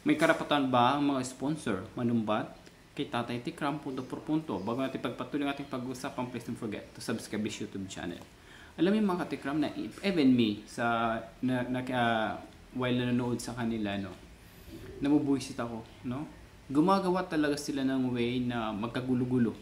May karapatan ba ang mga sponsor manumbat kay Tatay Tikram punto por punto? Bago natin pagpatuloy ang ating pag-usapan, please don't forget to subscribe this YouTube channel. Alam niyo mga katikram na even me sa while nanonood sa kanila, no, nabubuisit ako, no? Gumagawa talaga sila ng way na magkagulo-gulo.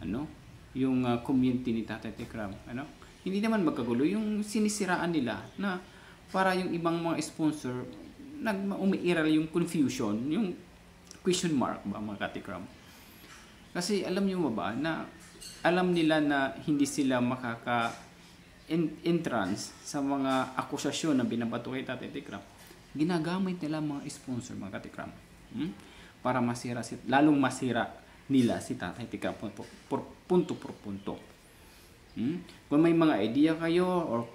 Ano? Yung community ni Tatay Tikram, ano? Hindi naman magkagulo, yung sinisiraan nila na para yung ibang mga sponsor umiiral yung confusion, yung question mark ba mga katikram. Kasi alam niyo ba na alam nila na hindi sila entrance sa mga akusasyon na binabato kay Tatay Tikram. Ginagamit nila mga sponsor mga katikram, para masira lalong masira nila si Tatay Tikram punto por punto. Kung may mga idea kayo or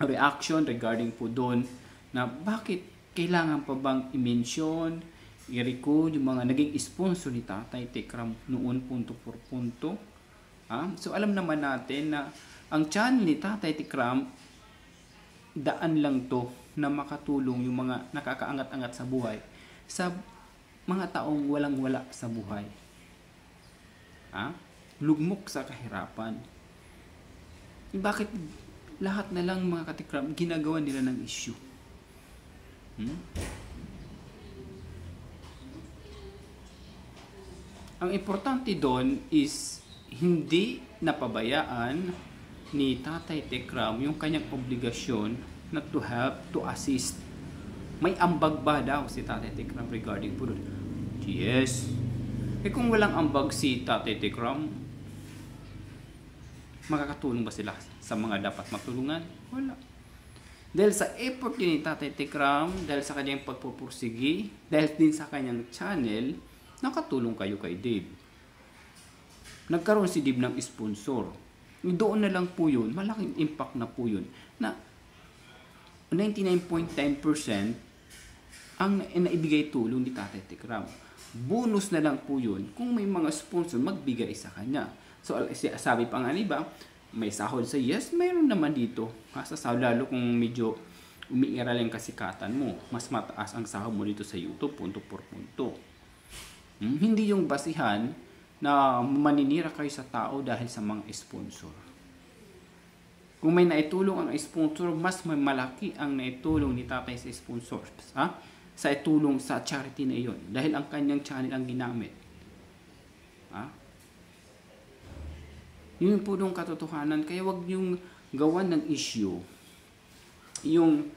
reaction regarding po doon na bakit kailangan pa bang i-mention, i-record yung mga naging sponsor ni Tatay Tikram noon punto por punto. So alam naman natin na ang channel ni Tatay Tikram, daan lang to na makatulong yung mga nakakaangat-angat sa buhay sa mga taong walang-wala sa buhay. Lugmok sa kahirapan. Bakit lahat na lang mga katikram ginagawa nila ng issue? Ang importante doon is hindi napabayaan ni Tatay Tikram yung kanyang obligasyon na to help, to assist. May ambag ba daw si Tatay Tikram regarding po doon? Yes. Kung walang ambag si Tatay Tikram, makakatulong ba sila sa mga dapat matulungan? Wala. Dahil sa effort din ni Tatay Tikram, dahil sa kanyang pagpupursigi, dahil din sa kanyang channel, nakatulong kayo kay Dave. Nagkaroon si Dave ng sponsor. Doon na lang po yun, malaking impact na po yun, na 99.9% ang naibigay tulong ni Tatay Tikram. Bonus na lang po yun kung may mga sponsor magbigay sa kanya. So sabi pa nga iba, may sahod sa yes, mayroon naman dito. Sa sahod, lalo kung medyo umiiral yung kasikatan mo, mas mataas ang sahod mo dito sa YouTube, punto por punto. Hindi yung basihan na maninira kayo sa tao dahil sa mga sponsor. Kung may naitulong ang sponsor, mas may malaki ang naitulong ni Tatay sa sponsor. Sa itulong sa charity na iyon. Dahil ang kanyang channel ang ginamit. Yun po yung katotohanan. Kaya wag yung gawan ng issue yung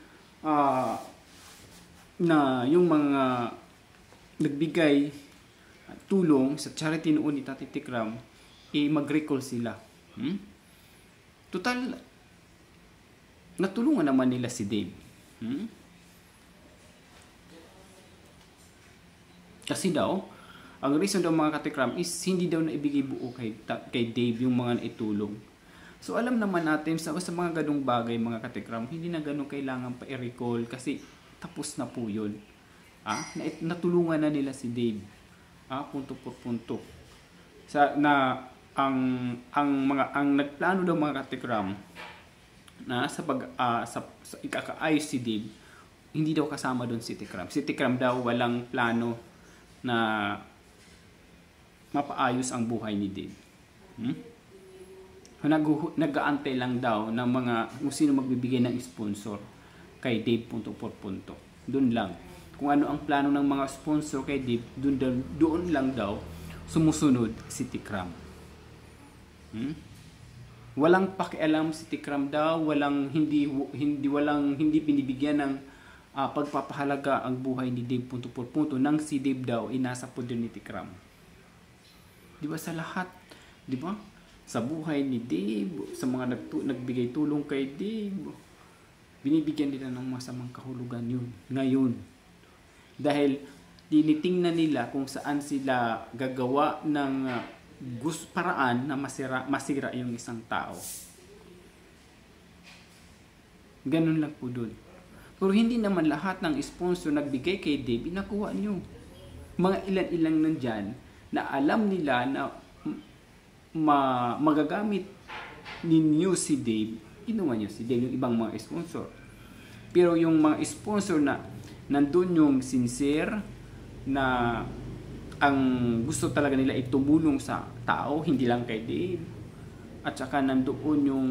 yung mga nagbigay tulong sa charity noon ni Tatay Tikram, mag-recall sila. Total, natulungan naman nila si Dave. Kasi daw, ang reason daw mga katikram is hindi daw naibigay buo kay Dave yung mga naitulong. So alam naman natin sa mga ganung bagay mga katikram, hindi na ganun kailangan pa i-recall kasi tapos na po yun. Natulungan na nila si Dave. Punto por punto. Ang nagplano daw mga katikram na sa ikakaayos si Dave, hindi daw kasama doon si Tikram. Si Tikram daw walang plano na mapaayos ang buhay ni Dave. Nag-aantay lang daw ng mga kung sino magbibigay ng sponsor kay Dave punto por punto. Doon lang. Kung ano ang plano ng mga sponsor kay Dave, doon lang daw sumusunod si Tikram. Walang pakialam si Tikram daw, hindi binibigyan ng pagpapahalaga ang buhay ni Dave punto por punto nang si Dave daw inasa po din ni Tikram. Di ba sa lahat, di ba? Sa buhay ni Dave, sa mga nagbigay tulong kay Dave, binibigyan nila ng masamang kahulugan yun ngayon. Dahil tinitingnan nila kung saan sila gagawa ng paraan na masira yung isang tao. Ganun lang po dun. Pero hindi naman lahat ng sponsor nagbigay kay Dave, inakuha nyo. Mga ilan-ilang nandyan na alam nila na magagamit ninyo si Dave, inuwan nyo si Dave, yung ibang mga sponsor. Pero yung mga sponsor na Nandun yung sincere na ang gusto talaga nila ay tumulong sa tao, hindi lang kay Dave. At saka nandoon yung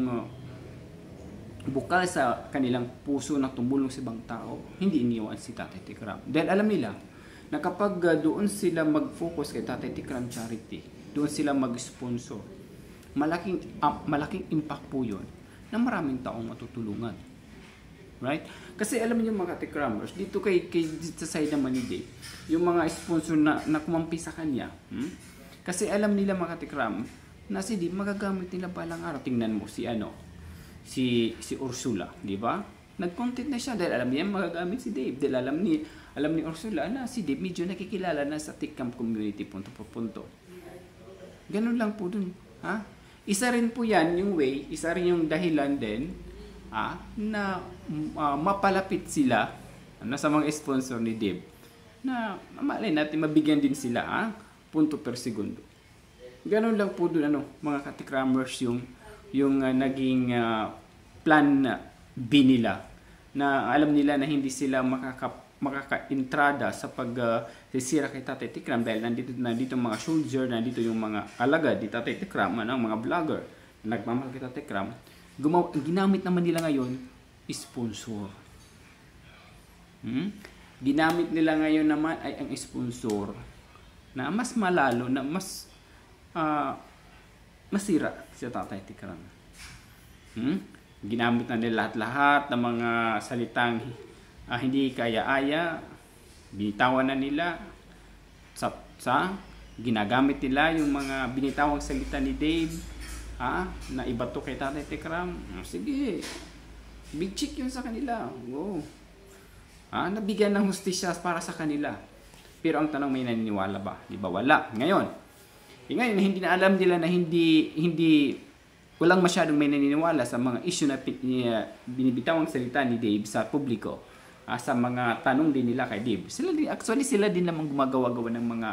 bukal sa kanilang puso na tumulong sa ibang tao, hindi iniwan si Tatay Tikram. Dahil alam nila na kapag doon sila mag-focus kay Tatay Tikram Charity, doon sila mag-sponsor, malaking impact po yun na maraming taong matutulungan. Right? Kasi alam niyo mga Tikramers, dito sa side naman ni Dave, yung mga sponsor na kumampi sa kanya, kasi alam nila mga Tikram, na si Dave magagamit nila balang araw. Tingnan mo si Ursula, di ba? Nag-content na siya dahil alam niya magagamit si Dave. Dahil alam ni Ursula na si Dave medyo nakikilala na sa Tikram community punto por punto. Ganun lang po dun. Ha? Isa rin po yan yung way, isa rin yung dahilan din na mapalapit sila sa mga sponsor ni Dave. Na malay natin mabigyan din sila punto per segundo. Ganun lang po dun mga katikramers yung naging plan B nila, na alam nila na hindi sila makaka-entrada sa pagsisira kay Tatay Tikram dahil nandito mga soldier, nandito yung mga alagad ni Tatay Tikram, mga vlogger na nagmamahal kay Tatay Tikram. Ginamit naman nila ngayon sponsor. Ginamit nila ngayon naman ay ang sponsor na mas malalo, na mas masira si Tatay Tikram. Ginamit na nila lahat-lahat ng mga salitang hindi kaya-aya, binitawan na nila ginagamit nila yung mga binitawang salita ni Dave na ibato kay Tatay Tikram. Sige, big check yun sa kanila. Wow. Nabigyan ng hustisya para sa kanila. Pero ang tanong, may naniniwala ba? Di ba? Wala. Ngayon hindi na alam nila na walang masyadong may naniniwala sa mga issue na binibitawang salita ni Dave sa publiko, sa mga tanong din nila kay Dave. Sila din naman gumagawa-gawa ng mga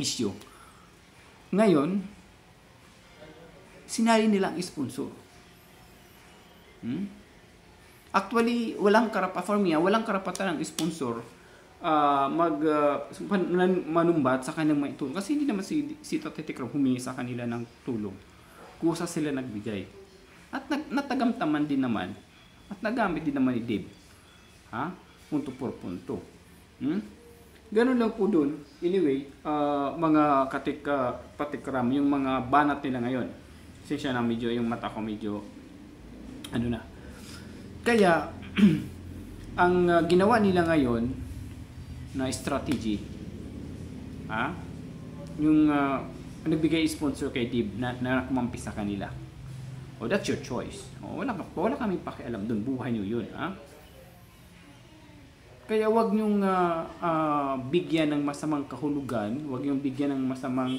issue. Ngayon, sinali nila ang sponsor. Actually, walang karapatan ng sponsor manumbat sa kanilang mga tulong. Kasi hindi naman si Tatay Tikram humingi sa kanila ng tulong. Kusa sila nagbigay. At natagamtaman din naman. At nagamit din naman ni Dave. Punto por punto. Ganun lang po dun. Anyway, mga patikram, yung mga banat nila ngayon. Sensya na medyo, yung mata ko medyo, na. Kaya, ang ginawa nila ngayon, na strategy, yung nagbigay sponsor kay Dave na kumampi sa kanila. That's your choice. Wala kaming pakialam doon, buhay nyo yun. Kaya wag nyong bigyan ng masamang kahulugan, wag nyong bigyan ng masamang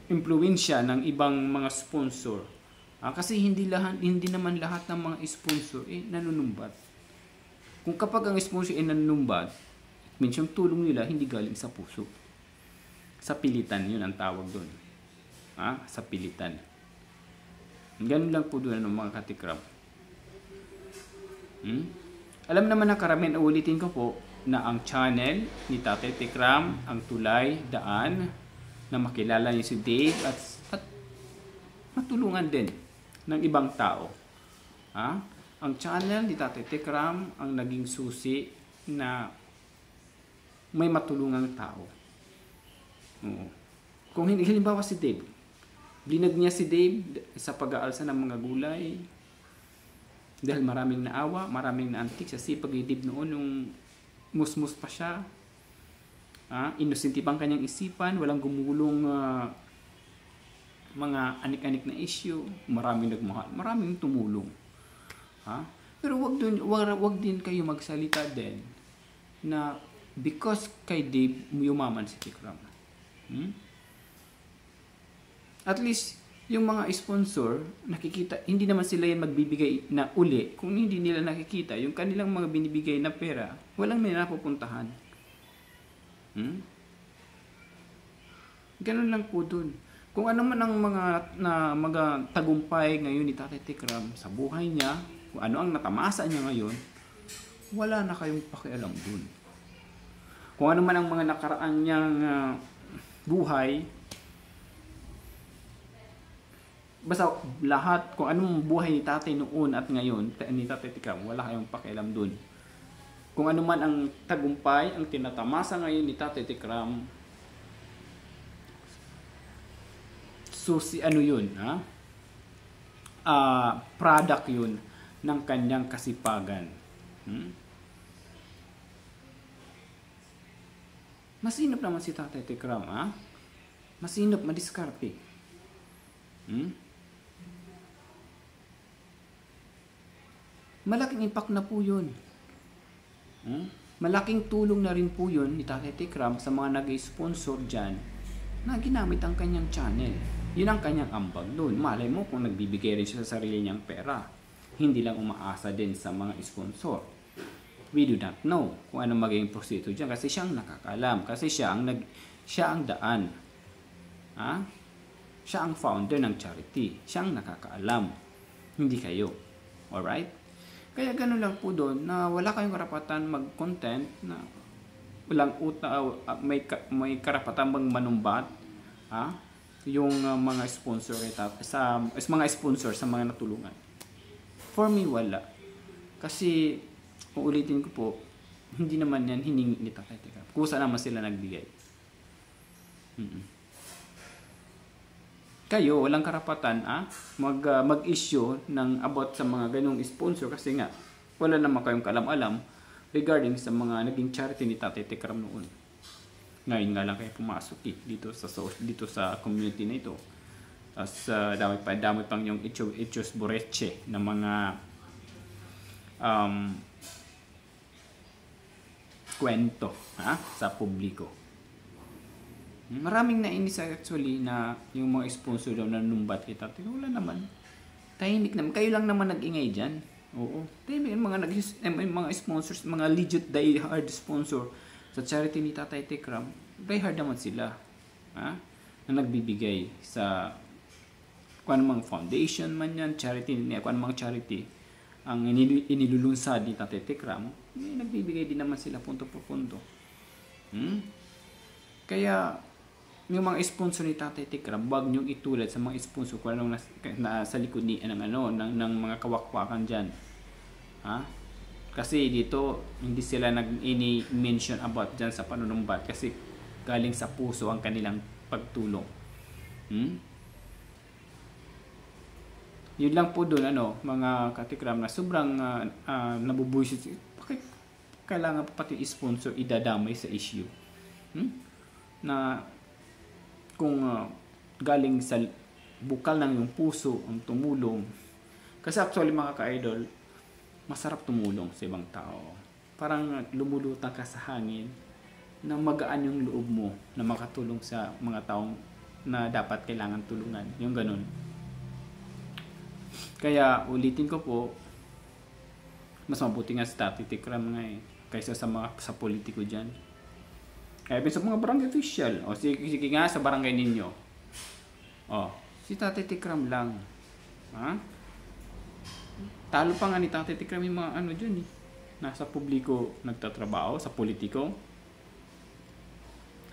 impluwensya ng ibang mga sponsor. Kasi hindi naman lahat ng mga sponsor nanunumbat. Kung kapag ang sponsor ay nanunumbat, it means yung tulong nila hindi galing sa puso. Sa pilitan, yun ang tawag doon. Sa pilitan. Ganun lang po doon mga katikram. Alam naman na karamihan, ulitin ko po, na ang channel ni Tatay Tikram, ang tulay, daan, na makilala niyo si Dave at matulungan din ng ibang tao. Ang channel ni Tatay Tikram ang naging susi na may matulungang tao. Kung halimbawa si Dave, binag niya si Dave sa pag-aalsa ng mga gulay dahil maraming naawa, maraming naantik sa sipag ni Dave noon nung musmus pa siya. Innocent pang kanyang isipan, walang gumulong mga anik-anik na issue, maraming nagmahal, maraming tumulong. Pero wag din kayo magsalita din na because kay Dave yumaman si Tikram. At least yung mga sponsor nakikita, hindi naman sila yan magbibigay na uli kung hindi nila nakikita yung kanilang mga binibigay na pera, walang may napupuntahan. Ganun lang po dun. Kung ano man ang mga tagumpay ngayon ni Tatay Tikram sa buhay niya, kung ano ang natamasa niya ngayon, wala na kayong pakialam dun. Kung ano man ang mga nakaraan niyang buhay, basta lahat, kung anong buhay ni tatay noon at ngayon, ni Tatay Tikram, wala kayong pakialam dun. Kung ano man ang tagumpay, ang tinatamasa ngayon ni Tatay Tikram, ano yun, ha? Product yun ng kanyang kasipagan. Masinop naman si Tatay Tikram, ha? Masinop, madiskarte. Malaking impact na po yun. Malaking tulong na rin po yun ni Tatay Tikram sa mga nag-sponsor dyan na ginamit ang kanyang channel. Yun ang kanyang ambag doon. Malay mo kung nagbibigay rin siya sa sarili niyang pera. Hindi lang umaasa din sa mga sponsor. We do not know kung ano magiging proseso dyan kasi siya ang nakakalam. Kasi siya ang daan. Siya ang founder ng charity. Siya ang nakakaalam. Hindi kayo. Alright? Kaya gano'n lang po doon na wala kayong karapatan mag-content na walang may karapatan bang manumbat yung mga sponsor sa mga sponsor sa mga natulungan. For me, wala. Kasi kung ulitin ko po, hindi naman yan hiningi ni Tatay Tikram. Kusa naman sila nagbigay. Kayo, walang karapatan mag-issue ng about sa mga ganong sponsor kasi nga, wala naman kayong kalam-alam regarding sa mga naging charity ni Tatay Tikram noon. Ngayon nga lang kayo pumasok dito sa community na ito. As dami pang yung Ichos Boreche na mga kwento sa publiko. Maraming nainis actually na yung mga sponsor daw na numbat kay Tatay. Wala naman. Tahimik naman. Kayo lang naman nag-ingay dyan. Oo. Tahimik mga sponsors, mga legit die-hard sponsor sa charity ni Tatay Tikram. Die-hard naman sila. Na nagbibigay sa kung anumang foundation man yan, charity, kung anumang charity ang inilulunsad ni Tatay Tikram, nagbibigay din naman sila punto por punto. Kaya yung mga sponsor ni Tatay Tikram, wag niyong itulad sa mga sponsor kung anong nasa likod ng mga kawakwakan dyan. Kasi dito, hindi sila nag-mention about dyan sa panunumbat kasi galing sa puso ang kanilang pagtulong. Yun lang po doon, mga katikram na sobrang nabubuisit. Bakit kailangan pa pati sponsor idadamay sa issue? Na kung galing sa bukal ng yung puso ang tumulong. Kasi actually mga ka-idol, masarap tumulong sa ibang tao. Parang lumulutang ka sa hangin na magaan yung loob mo na makatulong sa mga taong na dapat kailangan tulungan. Yung ganun. Kaya ulitin ko po, mas mabuti nga sa Tatay Tikram kaysa sa politiko dyan. Kaya sa mga barangay official, sige nga sa barangay ninyo. Si Tatay Tikram lang. Talo pa nga ni Tatay Tikram yung mga dyan nasa publiko nagtatrabaho, sa politiko.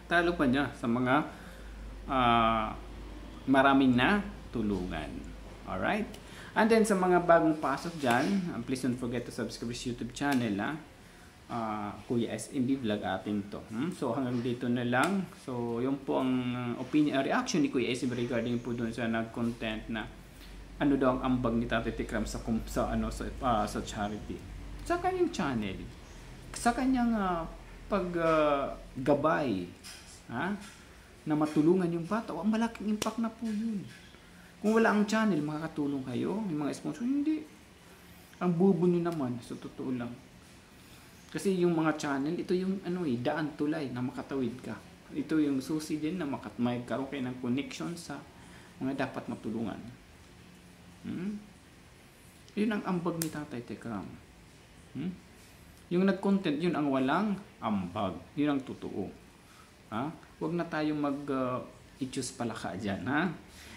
Talo pa niya sa mga maraming na tulungan. Alright? And then sa mga bagong pasok dyan, please don't forget to subscribe sa YouTube channel Kuya SMB Vlog atin to. So hanggang dito na lang. So yung po ang reaction ni Kuya SMB regarding po doon sa nag-content na ano daw ang ambag ni Tatay Tikram sa charity. Sa kanyang channel, sa kanyang paggabay na matulungan yung bata, malaking impact na po yun. Kung wala ang channel, makakatulong kayo, yung mga sponsor, hindi. Ang bubo nyo naman, sa totoo lang. Kasi yung mga channel, ito yung daan tulay na makatawid ka. Ito yung susi din na magkaroon kayo ng connection sa mga dapat matulungan. Yun ang ambag ni Tatay Tikram. Yung nag-content, yun ang walang ambag. Yun ang totoo. Huwag na tayong mag-ichus palaka dyan,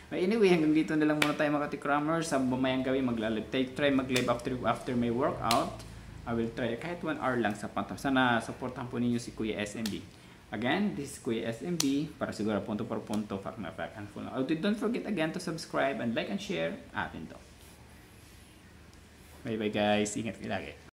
Anyway, hanggang dito na lang muna tayo mga Tikramers. Sa mamayang gabi, try mag-live after my workout. I will try kahit 1 hour lang sa pantas. Sana supportahan po ninyo si Kuya SMB. Again, this is Kuya SMB para siguro punto por punto, fact na fact and full. Don't forget again to subscribe and like and share atin to. Bye bye guys, ingat kayo lagi.